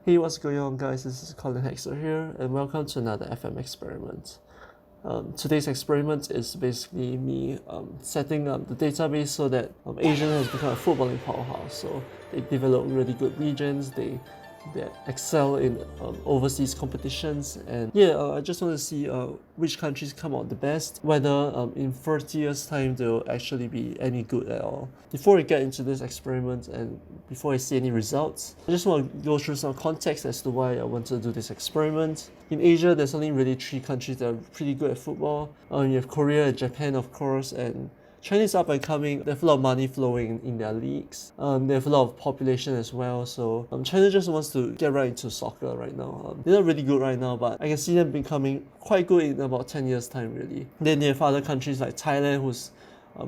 Hey, what's going on, guys? This is Colin Hexer here, and welcome to another FM experiment. Today's experiment is basically me setting up the database so that Asia has become a footballing powerhouse. So they develop really good regions, they excel in overseas competitions, and I just want to see which countries come out the best, whether in 30 years time they'll actually be any good at all. Before we get into this experiment and before I see any results, I just want to go through some context as to why I want to do this experiment. In Asia, there's only really 3 countries that are pretty good at football. You have Korea and Japan, of course, and China is up and coming. They have a lot of money flowing in their leagues. They have a lot of population as well. So China just wants to get right into soccer right now. They're not really good right now, but I can see them becoming quite good in about 10 years time really. Then you have other countries like Thailand who's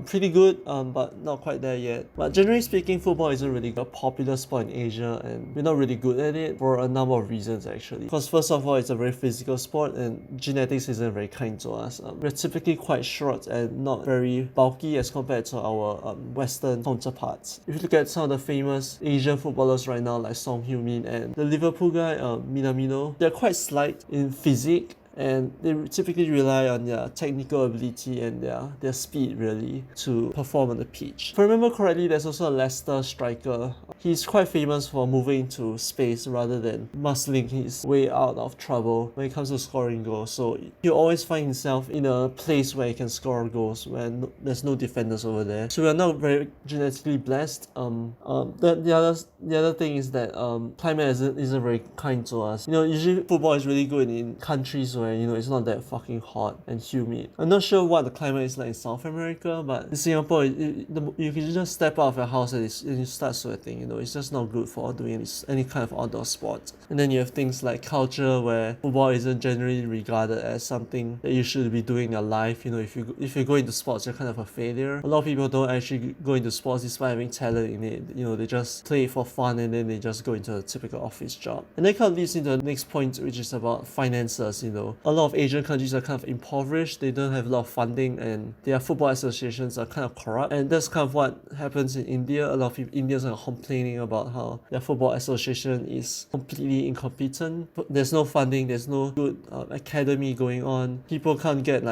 pretty good, but not quite there yet. But generally speaking, football isn't really a popular sport in Asia, and we're not really good at it for a number of reasons actually. Because first of all, it's a very physical sport, and genetics isn't very kind to us. We're typically quite short and not very bulky as compared to our Western counterparts. If you look at some of the famous Asian footballers right now, like Song Heung-min and the Liverpool guy Minamino, they're quite slight in physique, and they typically rely on their technical ability and their speed really to perform on the pitch. If I remember correctly, there's also a Leicester striker. He's quite famous for moving into space rather than muscling his way out of trouble when it comes to scoring goals. So he'll always find himself in a place where he can score goals when there's no defenders over there. So we're not very genetically blessed. The other thing is that climate isn't very kind to us. Usually football is really good in countries where it's not that fucking hot and humid. I'm not sure what the climate is like in South America, but in Singapore, you can just step out of your house and you start sweating. It's just not good for doing any kind of outdoor sport. And then you have things like culture where football isn't generally regarded as something that you should be doing in your life. If you go into sports, you're kind of a failure. A lot of people don't actually go into sports despite having talent in it. They just play it for fun and then they just go into a typical office job. And that kind of leads into the next point, which is about finances. A lot of Asian countries are kind of impoverished. They don't have a lot of funding, and their football associations are kind of corrupt. And that's kind of what happens in India. A lot of Indians are complaining about how their football association is completely incompetent. There's no funding, there's no good academy going on. People can't get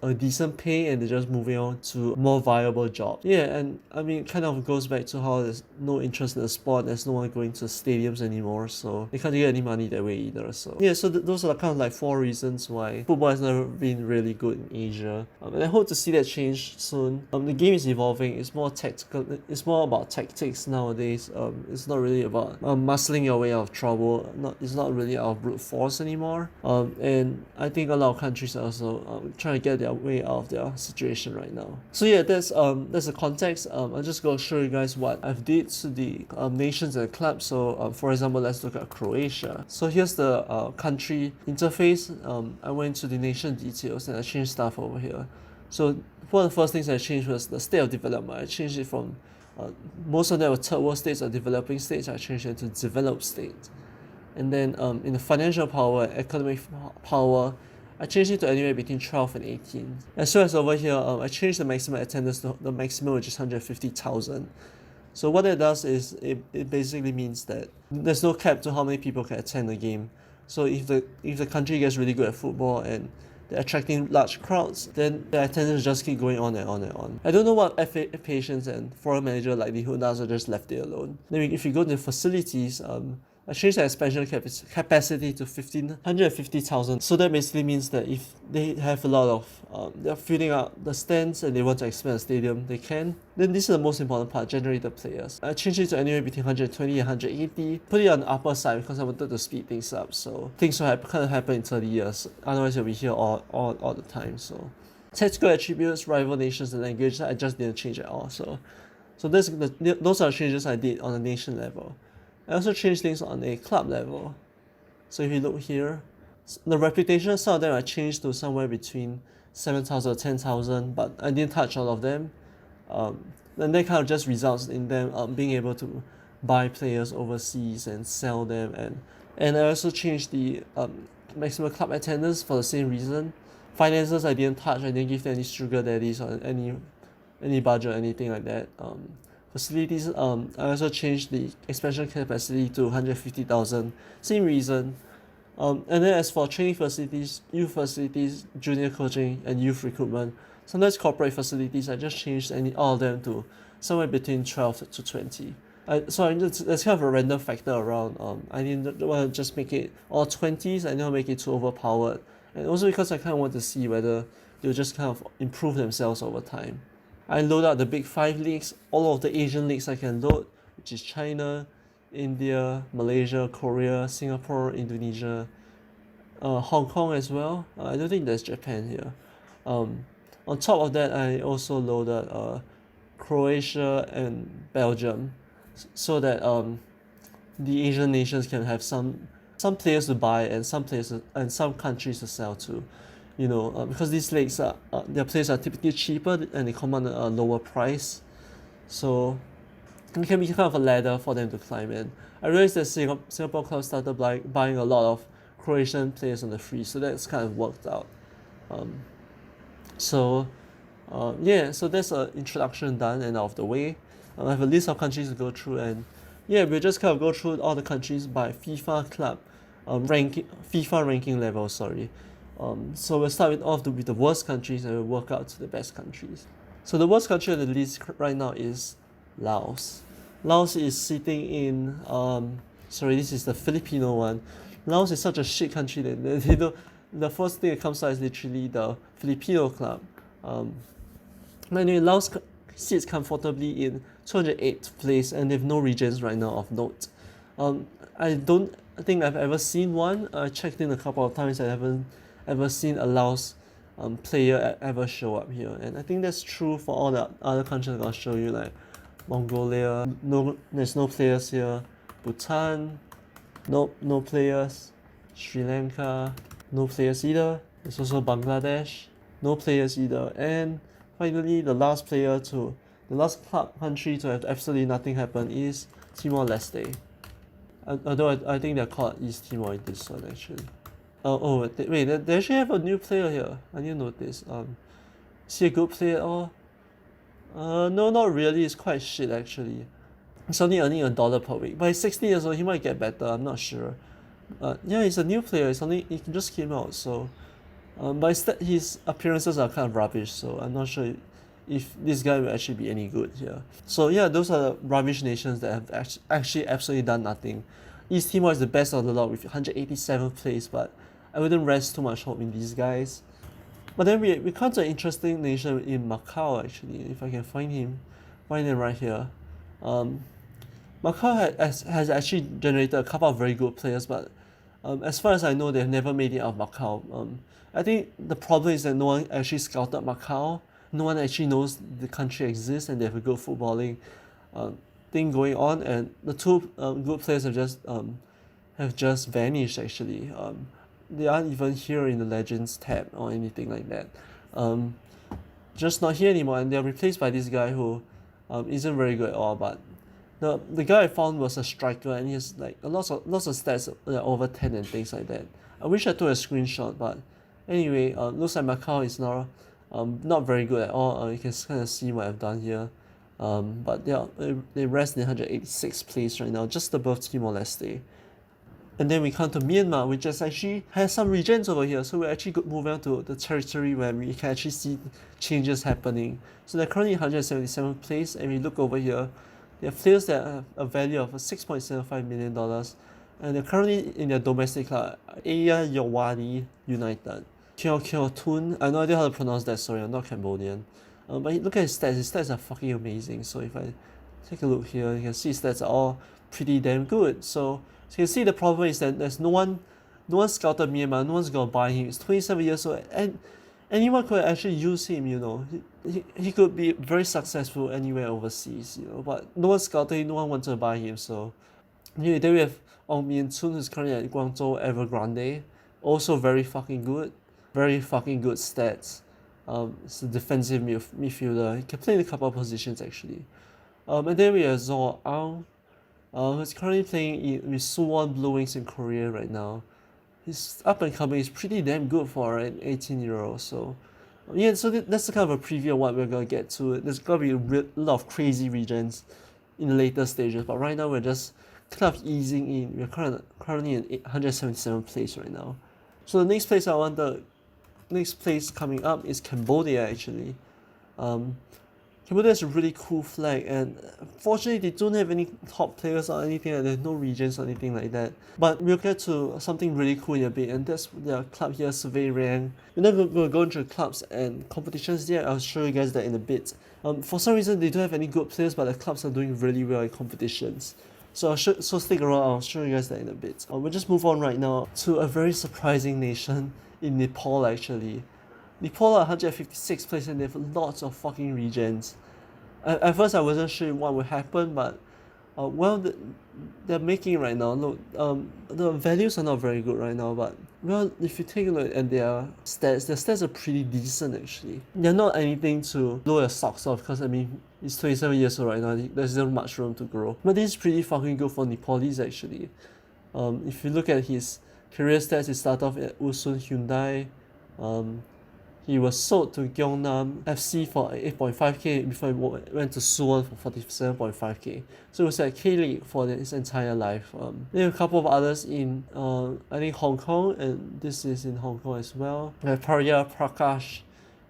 a decent pay, and they're just moving on to more viable jobs. And I mean, it kind of goes back to how there's no interest in the sport, there's no one going to stadiums anymore, so they can't get any money that way either. So those are kind of 4 reasons why football has never been really good in Asia. And I hope to see that change soon. The game is evolving, it's more tactical, it's more about tactics nowadays. It's not really about muscling your way out of trouble. It's not really out of brute force anymore. And I think a lot of countries are also trying to get their way out of their situation right now. So that's the context. I'll just go show you guys what I've did to the nations and clubs. So for example, let's look at Croatia. So here's the country interface. I went to the nation details and I changed stuff over here. So one of the first things I changed was the state of development. I changed it from most of them were third world states or developing states. I changed it to developed states. And then in the financial power, economic power, I changed it to anywhere between 12 and 18. As well as over here, I changed the maximum attendance to the maximum, which is 150,000. So what that does is it basically means that there's no cap to how many people can attend the game. So if the country gets really good at football and they're attracting large crowds, then the attendance just keep going on and on and on. I don't know what FA patients and foreign manager likelihood does, or just left it alone. Then if you go to the facilities, I changed the expansion capacity to 150,000. So that basically means that if they have a lot of, they're filling out the stands and they want to expand the stadium, they can. Then this is the most important part, generate the players. I changed it to anywhere between 120 and 180. Put it on the upper side because I wanted to speed things up. So things will kind of happen in 30 years. Otherwise you'll be here all the time. So tactical attributes, rival nations and language, I just didn't change at all. So those are the changes I did on the nation level. I also changed things on a club level. So if you look here, the reputation, some of them I changed to somewhere between 7,000 or 10,000, but I didn't touch all of them. And that kind of just results in them being able to buy players overseas and sell them. And I also changed the maximum club attendance for the same reason. Finances I didn't touch, I didn't give them any sugar daddies or any budget or anything like that. facilities, I also changed the expansion capacity to 150,000. Same reason. And then as for training facilities, youth facilities, junior coaching, and youth recruitment, sometimes corporate facilities, I just changed all of them to somewhere between 12 to 20. That's kind of a random factor around. I didn't want to just make it all 20s. I didn't make it too overpowered, and also because I kind of want to see whether they'll just kind of improve themselves over time. I load out the big 5 leagues, all of the Asian leagues I can load, which is China, India, Malaysia, Korea, Singapore, Indonesia, Hong Kong as well. I don't think there's Japan here. On top of that, I also loaded Croatia and Belgium, so that the Asian nations can have some players to buy and some countries to sell to. Because these leagues their players are typically cheaper and they command a lower price, so it can be kind of a ladder for them to climb in. I realized that Singapore clubs started buying a lot of Croatian players on the free, so that's kind of worked out. So that's an introduction done and out of the way. I have a list of countries to go through, and we'll just kind of go through all the countries by FIFA club FIFA ranking level. Sorry. So we'll start with the worst countries and we'll work out to the best countries. So the worst country on the list right now is Laos. Laos is sitting in this is the Filipino one. Laos is such a shit country that the first thing that comes out is literally the Filipino club. Anyway, Laos sits comfortably in 208th place and they have no regions right now of note. I don't think I've ever seen one. I checked in a couple of times. I haven't ever seen a Laos player ever show up here, and I think that's true for all the other countries I'll show you, like Mongolia. There's no players here. Bhutan, no players. Sri Lanka, no players either. There's also Bangladesh, no players either. And finally, the last club country to have absolutely nothing happen is Timor-Leste. Although I think they're called East Timor in this one actually. Wait, they actually have a new player here. I didn't notice. Is he a good player or? No, not really. It's quite shit actually. He's only earning $1 per week, but he's 16 years old. He might get better. I'm not sure. He's a new player. He just came out, so. But his appearances are kind of rubbish, so I'm not sure if this guy will actually be any good here. So those are the rubbish nations that have actually absolutely done nothing. East Timor is the best of the lot with 187th place, but I wouldn't rest too much hope in these guys. But then we come to an interesting nation in Macau actually, if I can find him right here. Macau has actually generated a couple of very good players, but as far as I know, they've never made it out of Macau. I think the problem is that no one actually scouted Macau. No one actually knows the country exists and they have a good footballing thing going on, and the two good players have just vanished actually. They aren't even here in the Legends tab or anything like that. Just not here anymore, and they're replaced by this guy who isn't very good at all. But the guy I found was a striker, and he has like lots of stats over 10 and things like that. I wish I took a screenshot, but anyway, looks like Macau is not very good at all. You can kind of see what I've done here. But they rest in 186th place right now, just above Timor-Leste. And then we come to Myanmar, which actually has some regions over here. So we're actually moving on to the territory where we can actually see changes happening. So they're currently in 177th place, and we look over here, they have players that have a value of $6.75 million, and they're currently in their domestic club, Aya Yawadi United. Kyo Tun, I have no idea how to pronounce that, sorry, I'm not Cambodian. But look at his stats are fucking amazing. So if I take a look here, you can see his stats are all pretty damn good. So you can see the problem is that there's no one scouted Myanmar, no one's gonna buy him. He's 27 years old, and anyone could actually use him, He could be very successful anywhere overseas, but no one scouted him, no one wanted to buy him. So then we have Ong Min Chun, who's currently at Guangzhou Evergrande, also very fucking good stats. It's a defensive midfielder. He can play in a couple of positions actually. And then we have Zhou Ang, who's currently playing with Suwon Blue Wings in Korea right now. He's up and coming. He's pretty damn good for an 18-year-old. So Yeah, so that's kind of a preview of what we're gonna get to. There's gonna be a lot of crazy regions in the later stages, but right now we're just kind of easing in. We're currently in 177th place right now. So the next place coming up is Cambodia actually. Um, Cambodia has a really cool flag, and fortunately they don't have any top players or anything like that. There's no regions or anything like that. But we'll get to something really cool in a bit, and that's their club here, Survey Rank. We're not going to go into clubs and competitions yet. I'll show you guys that in a bit. For some reason they don't have any good players, but the clubs are doing really well in competitions. So stick around. I'll show you guys that in a bit. We'll just move on right now to a very surprising nation in Nepal actually. Nepal are 156th place and they have lots of fucking regions. At first I wasn't sure what would happen, but they're making it right now. Look, the values are not very good right now, but well, if you take a look at their stats are pretty decent actually. They're not anything to blow your socks off because I mean he's 27 years old right now. There's not much room to grow, but this is pretty fucking good for Nepalese actually. If you look at his career stats, he started off at Ulsan Hyundai. He was sold to Gyeongnam FC for 8.5k before he went to Suwon for 47.5k. So it was at K-League for his entire life. There are a couple of others in I think Hong Kong, and this is in Hong Kong as well. We have Parya Prakash,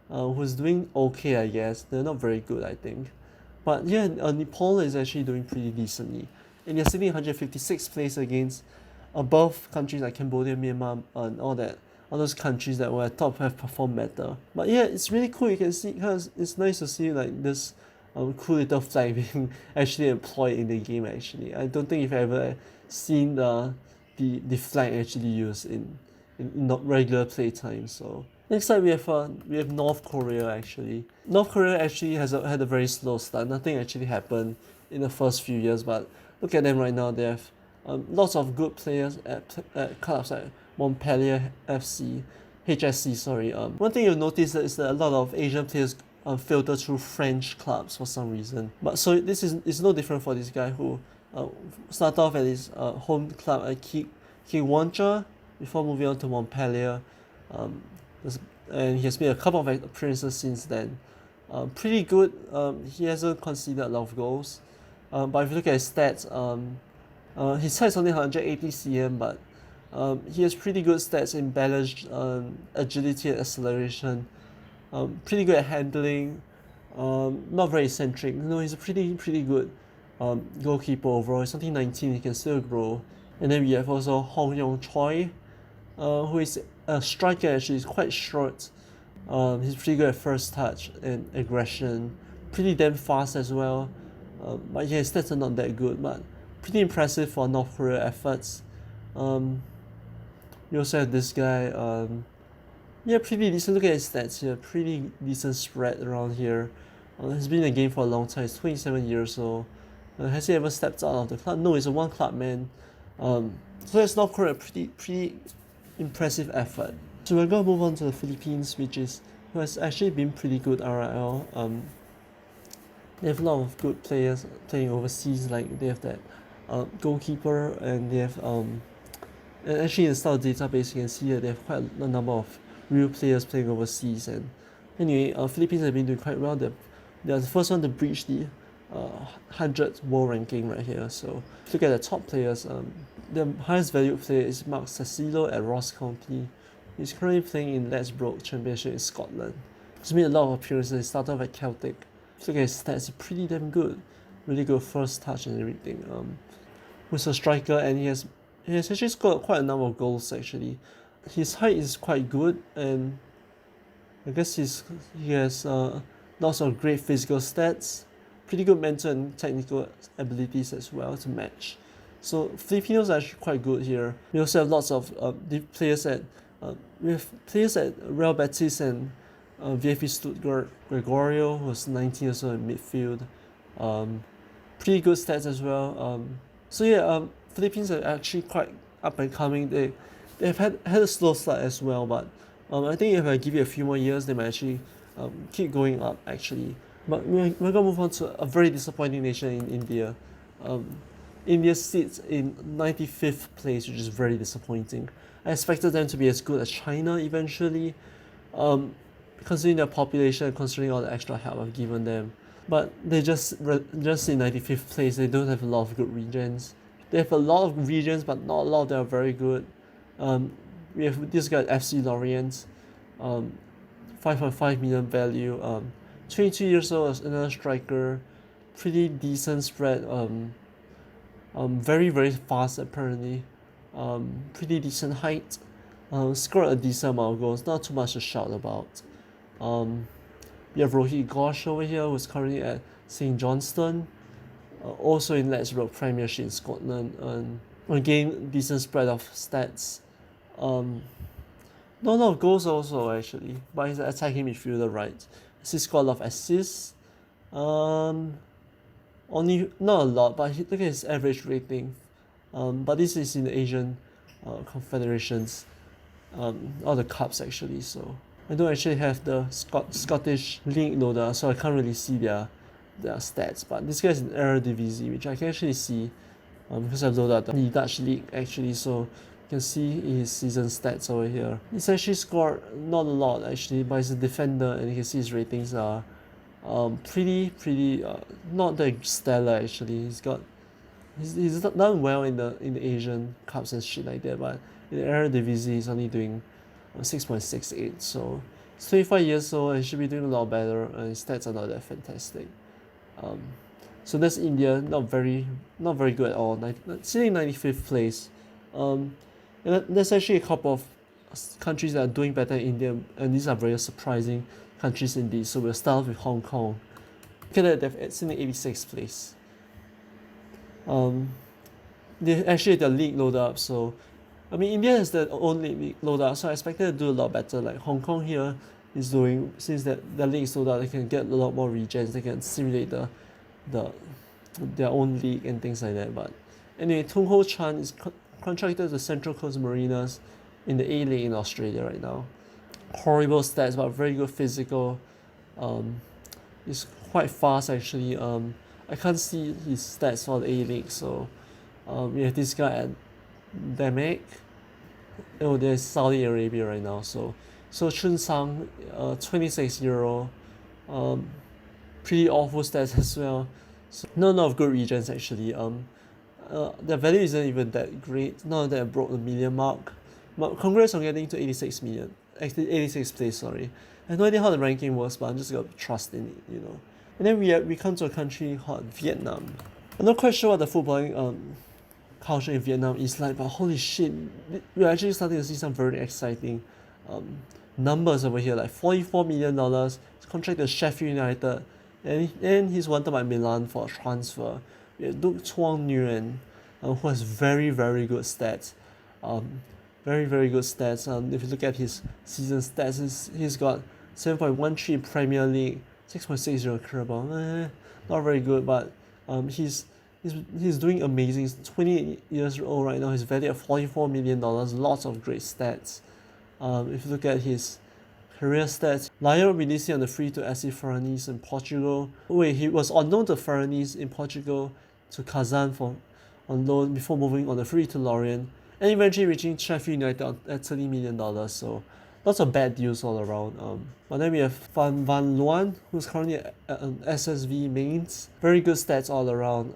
who's doing okay I guess. They're not very good I think. But yeah, Nepal is actually doing pretty decently. And they're sitting 156th place against above countries like Cambodia, Myanmar, and all those countries that were at top have performed better. But yeah, it's really cool. You can see, because it's nice to see like this cool little flag being actually employed in the game actually. I don't think you've ever seen the flag actually used in not regular playtime. So next up we have North Korea actually. North Korea actually had a very slow start. Nothing actually happened in the first few years, but look at them right now. They have lots of good players at clubs like Montpellier FC, HSC, sorry. One thing you'll notice is that a lot of Asian players filter through French clubs for some reason. But so this is no different for this guy who started off at his home club at Kiwanja before moving on to Montpellier. And he has made a couple of appearances since then. Pretty good. He hasn't conceded a lot of goals. But if you look at his stats, his height is only 180 cm, but he has pretty good stats in balance, agility and acceleration. Pretty good at handling. Not very eccentric. No, he's a pretty good goalkeeper overall. He's only 19, he can still grow. And then we have also Choi, who is a striker actually. He's quite short. He's pretty good at first touch and aggression. Pretty damn fast as well. But yeah, his stats are not that good, but pretty impressive for North Korea efforts. You also have this guy, yeah, pretty decent. Look at his stats here, pretty decent spread around here. He's been in the game for a long time. He's 27 years old. Has he ever stepped out of the club? No, he's a one club man. So that's North Korea, pretty impressive effort. So we're gonna move on to the Philippines, who has actually been pretty good RL. They have a lot of good players playing overseas. Like they have that goalkeeper, and they have and actually in the style database you can see that they have quite a number of real players playing overseas. And anyway, Philippines have been doing quite well. They're the first one to breach the 100th world ranking right here. So if you look at the top players, the highest valued player is Mark Cecilo at Ross County. He's currently playing in Let's Broke Championship in Scotland. He's made a lot of appearances. He started off at Celtic. If you look at his stats, he's pretty damn good. Really good first touch and everything. He's a striker, and he has actually scored quite a number of goals actually. His height is quite good, and I guess he has lots of great physical stats, pretty good mental and technical abilities as well to match. So Filipinos are actually quite good here. We also have lots of players at Real Betis and VfB Stuttgart. Gregorio, who's 19 years old in midfield. Pretty good stats as well. So yeah, Philippines are actually quite up and coming. They've had a slow start as well, but I think if I give it a few more years, they might actually keep going up actually. But we're gonna move on to a very disappointing nation in India. India sits in 95th place, which is very disappointing. I expected them to be as good as China eventually. considering their population and considering all the extra help I've given them. But they just in 95th place. They don't have a lot of good regions. They have a lot of regions, but not a lot that are very good. We have this guy FC Lorient, 5.5 million value. 22 years old, another striker, pretty decent spread. Very very fast apparently. Pretty decent height. Scored a decent amount of goals. Not too much to shout about. We have Rohit Ghosh over here, who's currently at St Johnstone, also in Let's Rock Premiership in Scotland. Again, decent spread of stats. Not a lot of goals also actually, but he's an attacking midfielder, right? He's got a lot of assists. Only not a lot, but look at his average rating. But this is in the Asian confederations, all the cups actually. So I don't actually have the Scottish league loader, so I can't really see their stats. But this guy is in Eredivisie, which I can actually see because I've loaded the Dutch league actually. So you can see his season stats over here. He's actually scored not a lot actually, but he's a defender, and you can see his ratings are pretty not that stellar actually. He's done well in the Asian cups and shit like that, but in the Eredivisie he's only doing 6.68. So he's 25 years old and he should be doing a lot better, and his stats are not that fantastic. So that's India, not very good at all. Sitting 95th place. And there's actually a couple of countries that are doing better in India, and these are very surprising countries indeed. So we'll start with Hong Kong. Look at that, they're sitting 86th place. They actually the league load up, so I mean India has their own league load up, so I expect them to do a lot better. Like Hong Kong here is doing, since that the league is load up, they can get a lot more regions, they can simulate their own league and things like that. But anyway, Tung Ho Chan is contracted to Central Coast Mariners in the A League in Australia right now. Horrible stats, but very good physical. He's quite fast actually. I can't see his stats for the A League, so we have this guy at Damek. Oh, there's Saudi Arabia right now. So Chun Sang, 26-year-old, pretty awful stats as well. So not a lot of good regions actually. Their value isn't even that great. None of them broke the million mark. But congrats on getting to 86 million. Actually, 86th place. Sorry, I have no idea how the ranking works, but I'm just gonna trust in it, you know. And then we come to a country called Vietnam. I'm not quite sure what the footballing culture in Vietnam is like, but holy shit, we're actually starting to see some very exciting numbers over here. Like $44 million, he's contracted to Sheffield United, and he's wanted by Milan for a transfer. We have Duc Thuong Nguyen, who has very good stats. Very good stats. If you look at his season stats, he's got 7.13 Premier League, 6.60 Carabao. Not very good, but he's doing amazing. He's 28 years old right now. He's valued at $44 million. Lots of great stats. If you look at his career stats, Lyon released him on the free to SC Faranis in Portugal. He was on loan to Faranis in Portugal to Kazan on loan before moving on the free to Lorient, and eventually reaching Sheffield United at $30 million. So lots of bad deals all around. But then we have Van Luan, who's currently at SSV Mainz. Very good stats all around.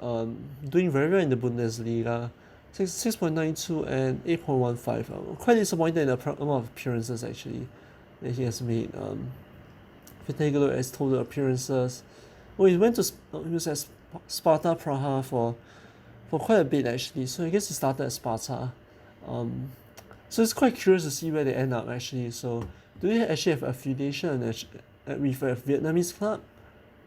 Doing very well in the Bundesliga. 6.92 and 8.15. Quite disappointed in the amount of appearances actually that he has made. If you take a look at his total appearances, he was at Sparta Praha for quite a bit actually. So I guess he started at Sparta. So it's quite curious to see where they end up actually. So do they actually have affiliation with a Vietnamese club?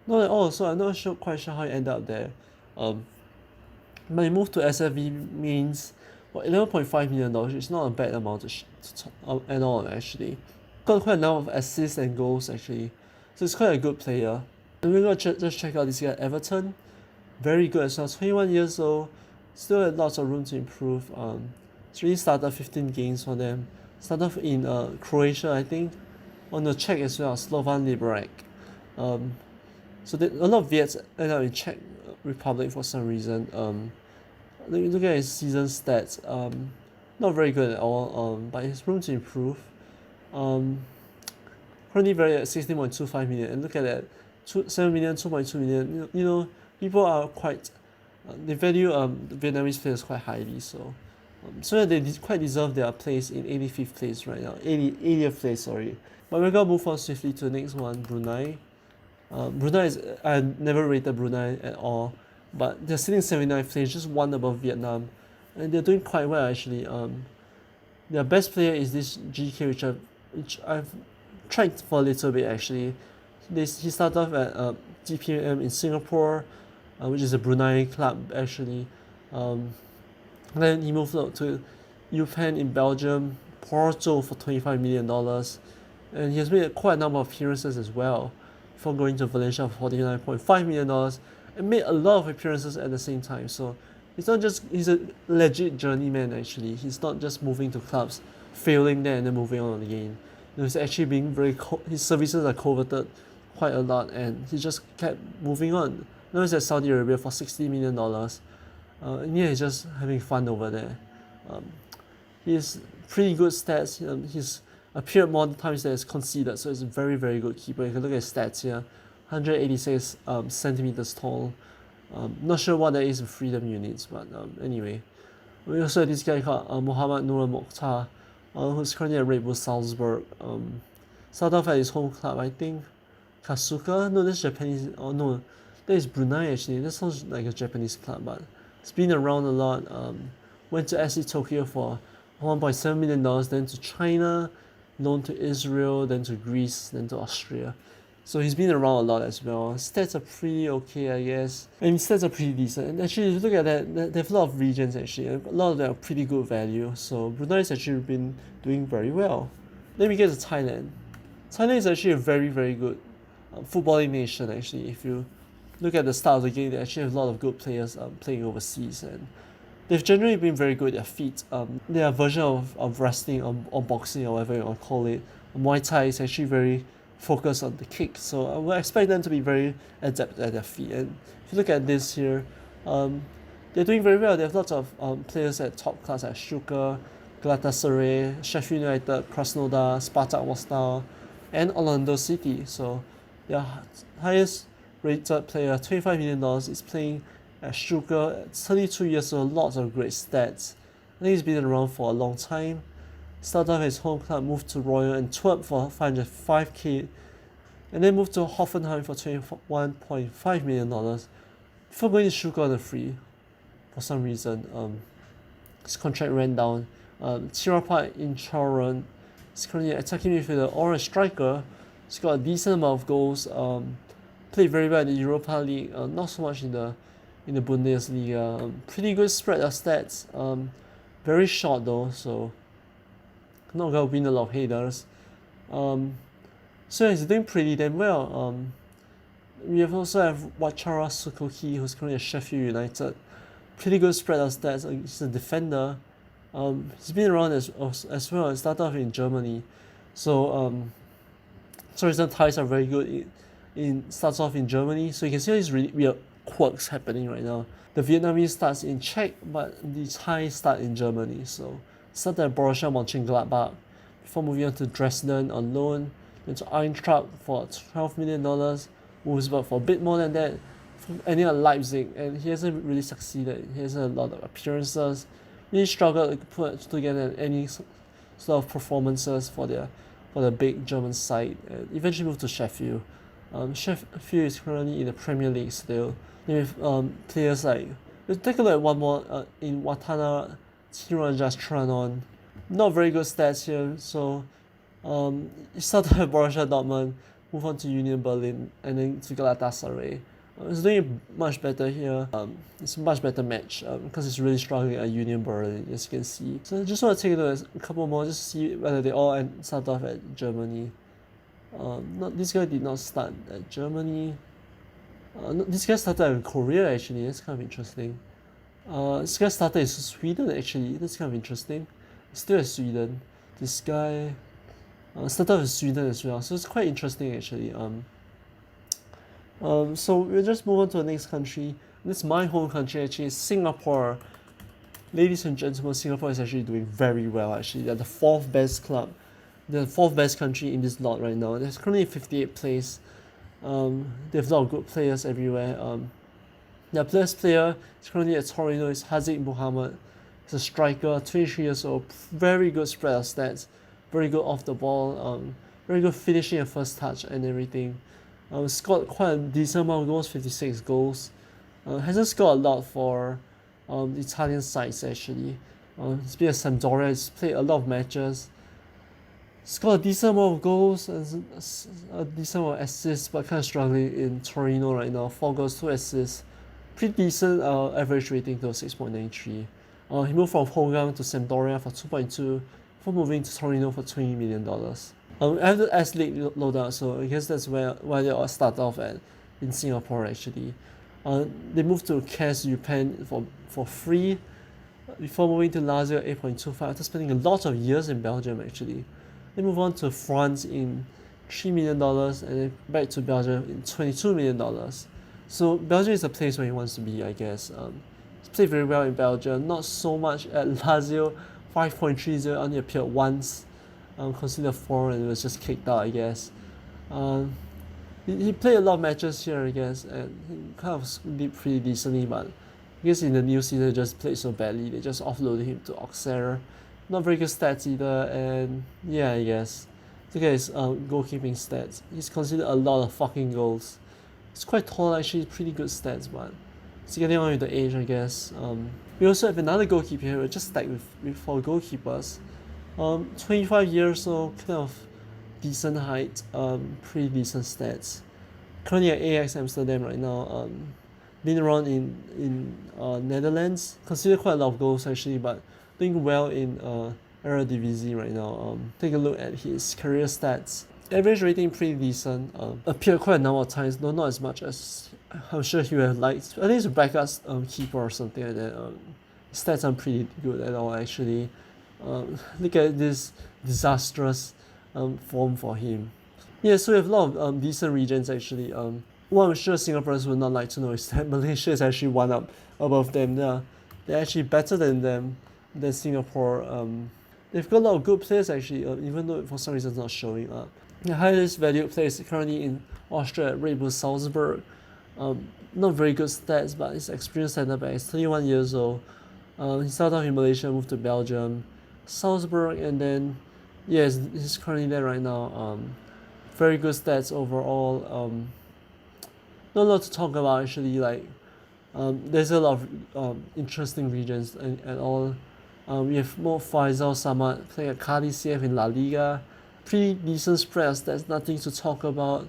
Not at all. So I'm not quite sure how he ended up there. But he moved to SFV means $11.5 million, which is not a bad amount at all actually. Got quite a number of assists and goals actually. So it's quite a good player. And we're going to just check out this guy at Everton. Very good as well. 21 years old. Still had lots of room to improve. He's really started 15 games for them. Started in Croatia, I think. On the Czech as well, Slovan Liberec. So a lot of Viets end up in Czech Republic for some reason. Look at his season stats. Not very good at all. But he has room to improve. Quite currently valued at 16.25 million. And look at that, 7 million, 2.2 million. You know, people are quite they value the Vietnamese players quite highly. So they quite deserve their place in 85th place right now, 80th place, sorry. But we're gonna move on swiftly to the next one, Brunei. Brunei is, I never rated Brunei at all, but they're sitting 79th place, just one above Vietnam, and they're doing quite well actually. Their best player is this GK, which I've tried for a little bit actually. He started off at GPM in Singapore, which is a Brunei club actually. Then he moved up to UPenn in Belgium, Porto for $25 million, and he has made quite a number of appearances as well, before going to Valencia for $49.5 million, and made a lot of appearances at the same time. So he's a legit journeyman actually. He's not just moving to clubs, failing there and then moving on again. He's actually being his services are coveted quite a lot, and he just kept moving on. Now he's at Saudi Arabia for $60 million. And yeah, he's just having fun over there. He has pretty good stats. He's appeared more times than he's conceded, so he's a very, very good keeper. You can look at his stats here. 186 centimeters tall. Not sure what that is in freedom units, but anyway. We also have this guy called Mohammad Nur Mokhtar, who's currently at Red Bull Salzburg. Started off at his home club, I think. Kasuka? No, that's Japanese. Oh no, that is Brunei actually. That sounds like a Japanese club, but it's been around a lot. Went to SC Tokyo for $1.7 million, then to China, loaned to Israel, then to Greece, then to Austria. So he's been around a lot as well. Stats are pretty okay, I guess. And his stats are pretty decent. And actually, if you look at that, they have a lot of regions actually. A lot of them are pretty good value. So Brunei has actually been doing very well. Then we get to Thailand. Thailand is actually a very, very good footballing nation actually. If you look at the start of the game, they actually have a lot of good players playing overseas, and they've generally been very good at their feet. Their version of wrestling or boxing or whatever you want to call it, Muay Thai is actually very focused on the kick. So I would expect them to be very adept at their feet. And if you look at this here, they're doing very well. They have lots of players at top class like Stuka, Galatasaray, Sheffield United, Krasnodar, Spartak Moscow, and Orlando City. So their highest rated player, $25 million, is playing at Stuka at 32 years old, lots of great stats. I think he's been around for a long time. Started off his home club, moved to Royal Antwerp for $505k, and then moved to Hoffenheim for $21.5 million before going to Stuka on a free. For some reason, his contract ran down. Chirapat in Charon is currently an attacking midfielder or a striker. He's got a decent amount of goals. Played very well in the Europa League, not so much in the Bundesliga. Pretty good spread of stats. Very short though, so not gonna win a lot of haters. So he's doing pretty damn well. We also have Wachara Sukoki, who's currently at Sheffield United. Pretty good spread of stats. He's a defender. He's been around as well. He started off in Germany, so tourism ties are very good. Starts off in Germany, so you can see all these really weird quirks happening right now. The Vietnamese starts in Czech, but the Thai start in Germany. So started at Borussia Mönchengladbach before moving on to Dresden on loan, then to Eintracht for $12 million, Wolfsburg for a bit more than that, ending at Leipzig, and he hasn't really succeeded. He hasn't a lot of appearances, really struggled to put together any sort of performances for the big German side, and eventually moved to Sheffield. Sheffield is currently in the Premier League still, with players like, let's take a look at one more in Watana Tiranajastranon. Not very good stats here, so he started at Borussia Dortmund, moved on to Union Berlin, and then to Galatasaray. He's doing much better here. It's a much better match because he's really struggling at Union Berlin, as you can see. So I just want to take a look at a couple more, just to see whether they all start off at Germany. This guy did not start at Germany. This guy started in Korea actually. That's kind of interesting. This guy started in Sweden actually. That's kind of interesting. Still at Sweden. This guy started in Sweden as well. So it's quite interesting actually. So we'll just move on to the next country. This is my home country actually, Singapore. Ladies and gentlemen, Singapore is actually doing very well actually. They're the 4th best club the fourth best country in this lot right now. They're currently 58th place. They have a lot of good players everywhere. Their best player is currently at Torino is Haziq Mohammed. He's a striker, 23 years old, very good spread of stats, very good off the ball, very good finishing at first touch and everything. Scored quite a decent amount of goals, 56 goals. Hasn't scored a lot for the Italian sides actually. He's been at Sampdoria, he's played a lot of matches. Scored a decent amount of goals and a decent amount of assists, but kind of struggling in Torino right now. 4 goals, 2 assists. Pretty decent average rating though, 6.93. He moved from Hogang to Sampdoria for 2.2, before moving to Torino for $20 million. I have the S League loadout, so I guess that's why they all start off at in Singapore actually. They moved to CAS Japan for free, before moving to Lazio 8.25 after spending a lot of years in Belgium actually. They move on to France in $3 million and then back to Belgium in $22 million. So Belgium is a place where he wants to be, I guess. He's played very well in Belgium, not so much at Lazio. 5.30 only appeared once, considered foreign and was just kicked out, I guess. He played a lot of matches here, I guess, and he kind of did pretty decently, but I guess in the new season he just played so badly, they just offloaded him to Auxerre. Not very good stats either, and yeah, I guess. Look at his goalkeeping stats. He's conceded a lot of fucking goals. He's quite tall actually, pretty good stats, but it's getting on with the age, I guess. We also have another goalkeeper here, we're just stacked with 4 goalkeepers. 25 years old, kind of decent height, pretty decent stats. Currently at Ajax Amsterdam right now. Been around in Netherlands, considered quite a lot of goals actually, but doing well in Eredivisie right now. Take a look at his career stats. Average rating pretty decent. Appeared quite a number of times, though not as much as I'm sure he would have liked. I think he's a backup keeper or something like that. Stats aren't pretty good at all actually. Look at this disastrous form for him. Yeah, so we have a lot of decent regions actually. What I'm sure Singaporeans would not like to know is that Malaysia is actually one up above them. They're actually better than Singapore. They've got a lot of good players actually, even though for some reason it's not showing up. The highest valued player is currently in Austria at Red Bull Salzburg. Not very good stats, but he's experienced centre back. He's 31 years old. He started off in Malaysia, moved to Belgium, Salzburg, and then yeah, he's currently there right now. Very good stats overall. Not a lot to talk about actually. Like, there's a lot of interesting regions and all. We have Mo Faisal Samad playing at Cadiz CF in La Liga. Pretty decent spread of stats, nothing to talk about.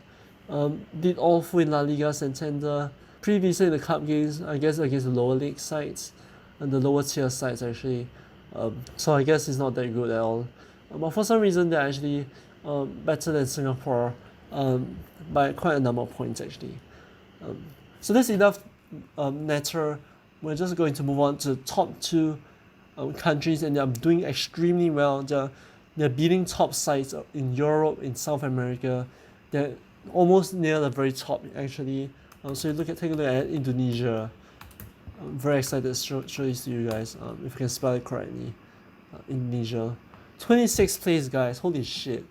Did awful in La Liga Santander. Pretty decent in the cup games, I guess, against the lower league sides and the lower tier sides actually. So I guess it's not that good at all. But for some reason they're actually better than Singapore by quite a number of points actually. So that's enough matter. We're just going to move on to the top 2 countries, and they're doing extremely well. They're beating top sides in Europe, in South America. They're almost near the very top actually. So take a look at Indonesia. I'm very excited to show this to you guys, if I can spell it correctly. Indonesia. 26th place, guys, holy shit.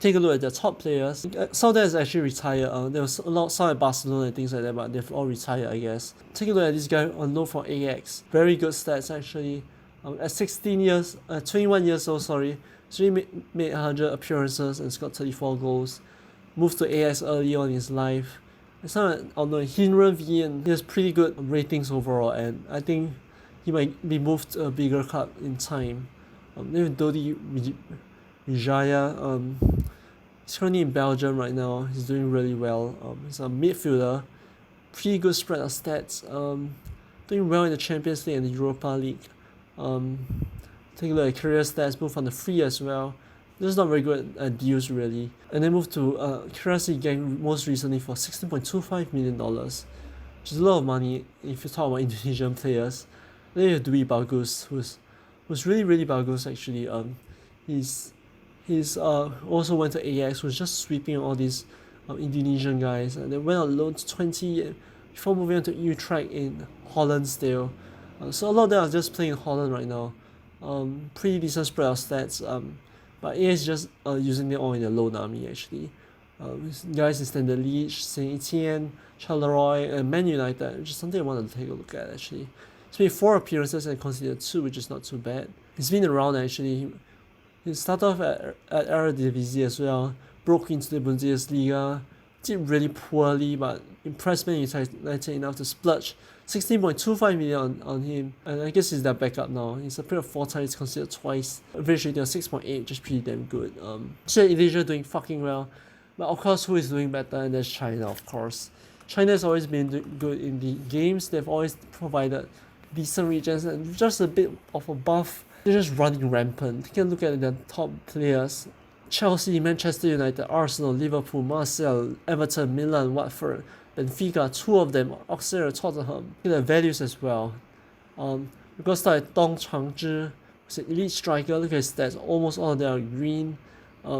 Take a look at the top players. Some of them is actually retired. There was a lot, some at Barcelona and things like that, but they've all retired, I guess. Take a look at this guy on loan for Ajax. Very good stats actually. At 21 years old, sorry, he made 100 appearances and scored 34 goals. Moved to Ajax early on in his life. It's not Hinren Vien. He has pretty good ratings overall, and I think he might be moved to a bigger club in time. Then Dodi Vijaya, he's currently in Belgium right now. He's doing really well. He's a midfielder, pretty good spread of stats. Doing well in the Champions League and the Europa League. Take a look at career stats, both on the free as well. This is not very good at deals really. And then moved to Currency Gang most recently for $16.25 million, which is a lot of money if you talk about Indonesian players. Then you have Dwi Bagus, who's really bagus actually. He's also went to Ajax, was just sweeping all these Indonesian guys, and then went on loan to 20 before moving on to Utrecht in Holland still. So a lot of them are just playing in Holland right now. Pretty decent spread of stats. but AS is just using it all in the loan army actually. Guys in Standard Liège, Saint Etienne, Charleroi, and Man United, which is something I wanted to take a look at actually. It's made 4 appearances and considered 2, which is not too bad. He's been around actually. He started off at Eredivisie as well, broke into the Bundesliga, did really poorly, but impressed Man United enough to splurge 16.25 million on him, and I guess he's their backup now. He's a player of 4 times, considered twice. Average rating of 6.8, which is pretty damn good. So Indonesia doing fucking well, but of course, who is doing better? And that's China, of course. China has always been good in the games. They've always provided decent regions and just a bit of a buff. They're just running rampant. You can look at the top players: Chelsea, Manchester United, Arsenal, Liverpool, Marseille, Everton, Milan, Watford, Benfica, 2 of them, Auxerre, Tottenham. Look at the values as well. We got started with Dong Changzhi, who's an elite striker. Look at his stats, almost all of them are green.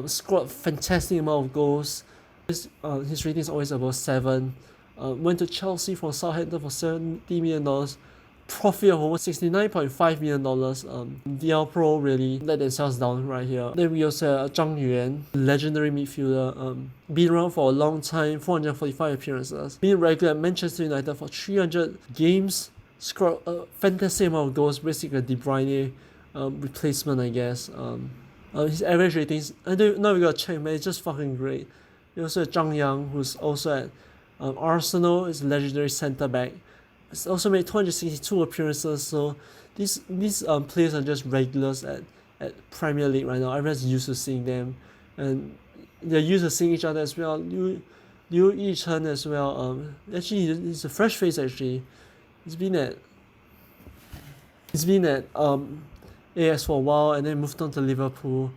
Scored fantastic amount of goals. His rating is always above 7. Went to Chelsea from Southampton for $70 million. Profit of over $69.5 million. DL Pro really let themselves down right here. Then we also have Zhang Yuan, legendary midfielder, been around for a long time, 445 appearances, been regular at Manchester United for 300 games, scored a fantastic amount of goals, basically a De Bruyne replacement, I guess. His average ratings, now we gotta check, man, it's just fucking great. We also have Zhang Yang, who's also at Arsenal, is a legendary centre back. It's also made 262 appearances, so these players are just regulars at Premier League right now. Everyone's used to seeing them, and they're used to seeing each other as well. Liu Yichen as well. Actually, he's a fresh face actually. He's been at AS for a while and then moved on to Liverpool.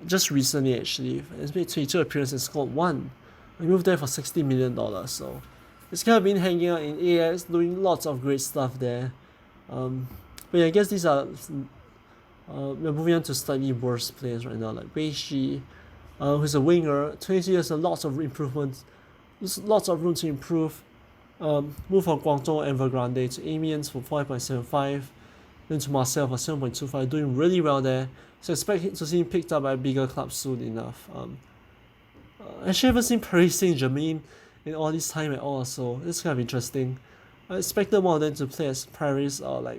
Just recently actually, he's made 22 appearances and scored 1. He moved there for $60 million, so. It's kind of been hanging out in AS, doing lots of great stuff there. But yeah, I guess these are. We're moving on to slightly worse players right now, like Wei Shi, who's a winger. 22 years, lots of improvements, lots of room to improve. Moved from Guangzhou Evergrande to Amiens for 5.75, then to Marseille for 7.25, doing really well there. So expect to see him picked up by a bigger club soon enough. Actually, I haven't seen Paris Saint-Germain in all this time at all, so it's kind of interesting. I expected more of them to play as Paris or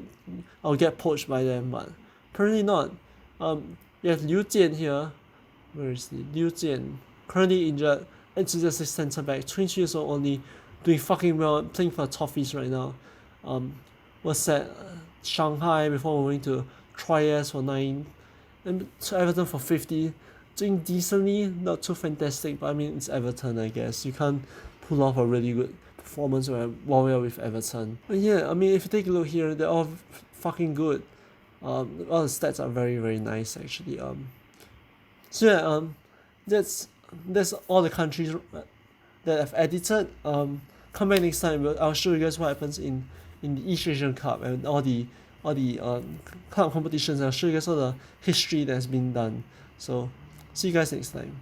I'll get poached by them, but apparently not. We have Liu Jian here. Where is he? Liu Jian, currently injured, enthusiastic centre back, 22 years old only, doing fucking well, playing for Toffees right now. Was at Shanghai before moving to Troyes for 9, and to Everton for 50. Doing decently, not too fantastic, but I mean it's Everton, I guess. You can't pull off a really good performance while we're with Everton. But yeah, I mean if you take a look here, they're all fucking good. All the stats are very, very nice actually. So yeah, that's all the countries that I've edited. Come back next time. I'll show you guys what happens in the East Asian Cup and all the club competitions. I'll show you guys all the history that's been done. So see you guys next time.